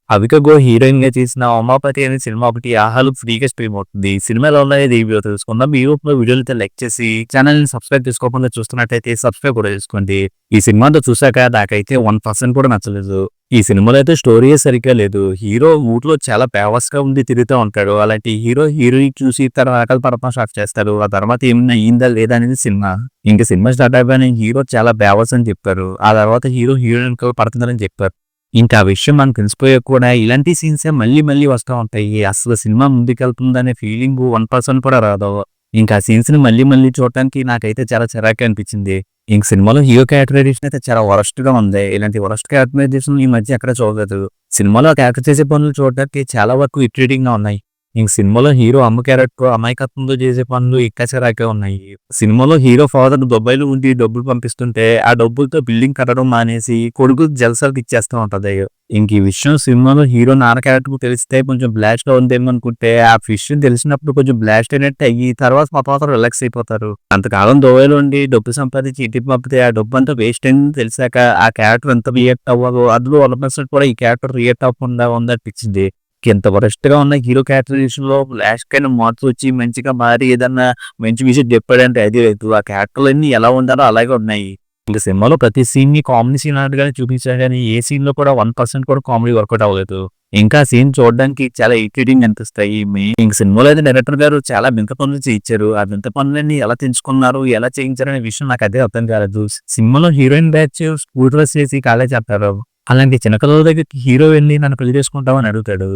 'అవిక' హీరోయిన్‌గా చేసిన 'ఉమాపతి' అనే సినిమా ఒకటి 'ఆహాలో' ఫ్రీగా స్ట్రీమ్ అవుతుంది. సినిమా ఎలా ఉన్నాయో రివ్యూ తెలుసుకుందాం. ఈ లోపున వీడియోనైతే లైక్ చేసి ఛానెల్‌ని సబ్స్క్రైబ్ చేసుకోకుండా చూస్తున్నట్టయితే సబ్స్క్రైబ్ కూడా చేసుకోండి. ఈ సినిమాతో చూసాక నాకైతే 1% కూడా నచ్చలేదు. ఈ సినిమాలో అయితే స్టోరీయే సరిగ్గా లేదు. హీరో ఊర్లో చాలా బేవర్స్‌గా ఉండి తిరుగుతా ఉంటాడు. అలాంటి హీరో హీరోయిన్ చూసి తన వెనకాల పడటం స్టార్ట్ చేస్తాడు. ఆ తర్వాత ఏమన్నా అయిందా లేదా అనేది సినిమా. ఇంక సినిమా స్టార్ట్ అవ్వగానే హీరో చాలా బేవర్స్ అని చెప్పారు. ఆ తర్వాత హీరో హీరోయిన్ వెనకాల పడుతున్నారని చెప్పారు. ఇంకా ఆ విషయం మనకు తెలిసిపోయాక కూడా ఇలాంటి సీన్సే మళ్ళీ మళ్ళీ వస్తా ఉంటాయి. అసలు సినిమా ముందుకెళ్తుందనే ఫీలింగు 1% కూడా రాదు. ఇంకా ఆ సీన్స్‌ని మళ్ళీ మళ్ళీ చూడటానికి నాకైతే చాలా చిరాకుగా అనిపించింది. ఇంక సినిమాలో హీరో క్యారెక్టరైజేషన్ అయితే చాలా వరస్ట్‌గా ఉంది. ఇలాంటి వరస్ట్ క్యారెక్టరైజేషన్ ఈ మధ్య ఎక్కడ చూడలేదు. సినిమాలో ఆ క్యారెక్టర్ చేసే పనులు చూడడానికి చాలా వరకు ఇరిటేటింగ్‌గా ఉన్నాయి. ఇంక సినిమాలో హీరో అమ్మ క్యారెక్టర్ అమాయకత్వంతో చేసే పనులు ఇంకా చిరాకుగా ఉన్నాయి. సినిమాలో హీరో ఫాదర్ దుబాయ్‌లో ఉండి డబ్బులు పంపిస్తుంటే, ఆ డబ్బులతో బిల్డింగ్ కట్టడం మానేసి కొడుకు జల్సాలకు ఇచ్చేస్తా ఉంటది. ఇంక ఈ విషయం సినిమాలో హీరో నాన్న క్యారెక్టర్‌కి తెలిస్తే కొంచెం బ్లాస్ట్‌గా ఉందేమో అనుకుంటే, ఆ విషయం తెలిసినప్పుడు కొంచెం బ్లాస్ట్ అయినట్టు అయ్యి, తర్వాత మా ఫాదర్ రిలాక్స్ అయిపోతారు. అంతకాలం దుబాయ్‌లో ఉండి డబ్బు సంపాదించి ఇంటికి పంపితే, ఆ డబ్బంతా వేస్ట్ అయిందని తెలిసాక ఆ క్యారెక్టర్ ఎంత రియాక్ట్ అవ్వాలో, అందులో 1% కూడా ఈ క్యారెక్టర్ రియాక్ట్ అవ్వకుండా ఉందనిపించింది. ఎంత వరస్ట్‌గా ఉన్న హీరో క్యారెక్టరైజేషన్‌లో లాస్ట్‌కైనా మార్పొచ్చి మంచిగా మారి ఏదన్నా మంచి విషయం చెప్పాడంటే అది లేదు. ఆ క్యారెక్టర్‌లన్నీ ఎలా ఉండాలో అలాగే ఉన్నాయి. ఇంక సినిమాలో ప్రతి సీన్‌ని కామెడీ సీన్ అన్నట్టుగానే చూపించారు గానీ, ఏ సీన్‌లో కూడా 1% కూడా కామెడీ వర్కౌట్ అవ్వలేదు. ఇంకా సీన్ చూడడానికి చాలా ఇరిటేటింగ్ అనిపిస్తాయి. ఇంక సినిమాలో అయితే డైరెక్టర్ గారు చాలా వింత పనులు చేయించారు. ఆ వింత పనులన్నీ ఎలా తెంచుకున్నారు, ఎలా చేయించారనే విషయం నాకు అదే అర్థం కాలేదు. సినిమాలో హీరోయిన్ బ్యాచ్ స్కూల్ డ్రెస్ వేసి కాలేజ్ చేస్తారు. అలాంటి చిన్న పిల్లల దగ్గరికి హీరో వెళ్లి నన్ను పెళ్లి చేసుకుంటావా అని అడుగుతాడు.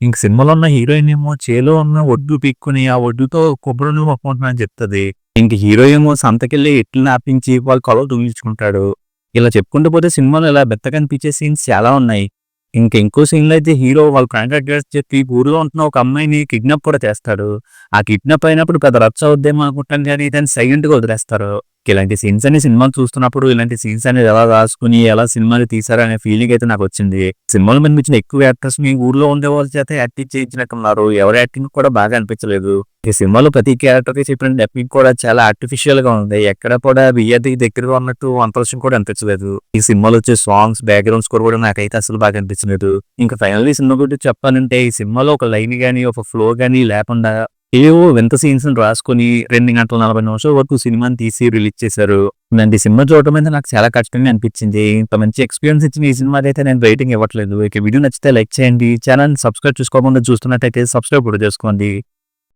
ఇంక సినిమాలో ఉన్న హీరోయిన్ ఏమో చేలో ఉన్న ఒడ్డు పీక్కుని ఆ ఒడ్డుతో కొబ్బరి నూనె మొక్కుకుంటున్నా అని చెప్తది. ఇంక హీరో ఏమో సంతకెళ్ళి ఎట్లని ఆపించి వాళ్ళ కొలలు దువ్వించుకుంటాడు. ఇలా చెప్పుకుంటూ పోతే సినిమాలో ఇలా బెత్తగా అనిపించే సీన్స్ చాలా ఉన్నాయి. ఇంకో సీన్‌లో అయితే హీరో వాళ్ళ ఫ్రెండ్ అడ్రస్ చెప్పి ఊర్లో ఉంటున్న ఒక అమ్మాయిని కిడ్నాప్ కూడా చేస్తాడు. ఆ కిడ్నాప్ అయినప్పుడు పెద్ద రచ్చ అవుద్దేమో అనుకుంటాను గానీ దాన్ని సైలెంట్‌గా వదిలేస్తారు. ఇలాంటి సీన్స్ అన్ని సినిమాలు చూస్తున్నప్పుడు ఇలాంటి సీన్స్ అనేది ఎలా రాసుకొని ఎలా సినిమాలు తీశారు అనే ఫీలింగ్ అయితే నాకొచ్చింది. సినిమాలో కనిపించిన ఎక్కువ యాక్టర్స్‌ని ఊర్లో ఉండేవాళ్ళ చేత యాక్టింగ్ చేయించినట్టున్నారు. ఎవరి యాక్టింగ్ కూడా బాగా అనిపించలేదు. ఈ సినిమాలో ప్రతి క్యారెక్టర్‌కి చెప్పిన డబ్బింగ్ కూడా చాలా ఆర్టిఫిషియల్‌గా ఉంది. ఎక్కడ కూడా రియాలిటీకి దగ్గరగా ఉన్నట్టు 1% కూడా అనిపించలేదు. ఈ సినిమాలో వచ్చే సాంగ్స్, బ్యాక్‌గ్రౌండ్ స్కోర్ కూడా నాకైతే అసలు బాగా అనిపించలేదు. ఇంకా ఫైనల్లీ సినిమా గురించి చెప్పాలంటే ఈ సినిమాలో ఒక లైన్ గాని, ఒక ఫ్లో గాని లేకుండా ఏవో వింత సీన్స్‌ని రాసుకొని 2 గంటల 40 నిమిషాల వరకు సినిమాని తీసి రిలీజ్ చేశారు. ఇలాంటి సినిమా చూడటం అయితే నాకు చాలా కష్టంగా అనిపించింది. ఇంత మంచి ఎక్స్‌పీరియన్స్ ఇచ్చిన ఈ సినిమాకైతే నేను రేటింగ్ ఇవ్వట్లేదు. ఇక వీడియో నచ్చితే లైక్ చేయండి. ఛానెల్‌ని సబ్స్క్రైబ్ చేసుకోకుండా చూస్తున్నట్టయితే సబ్స్క్రైబ్ కూడా చేసుకోండి.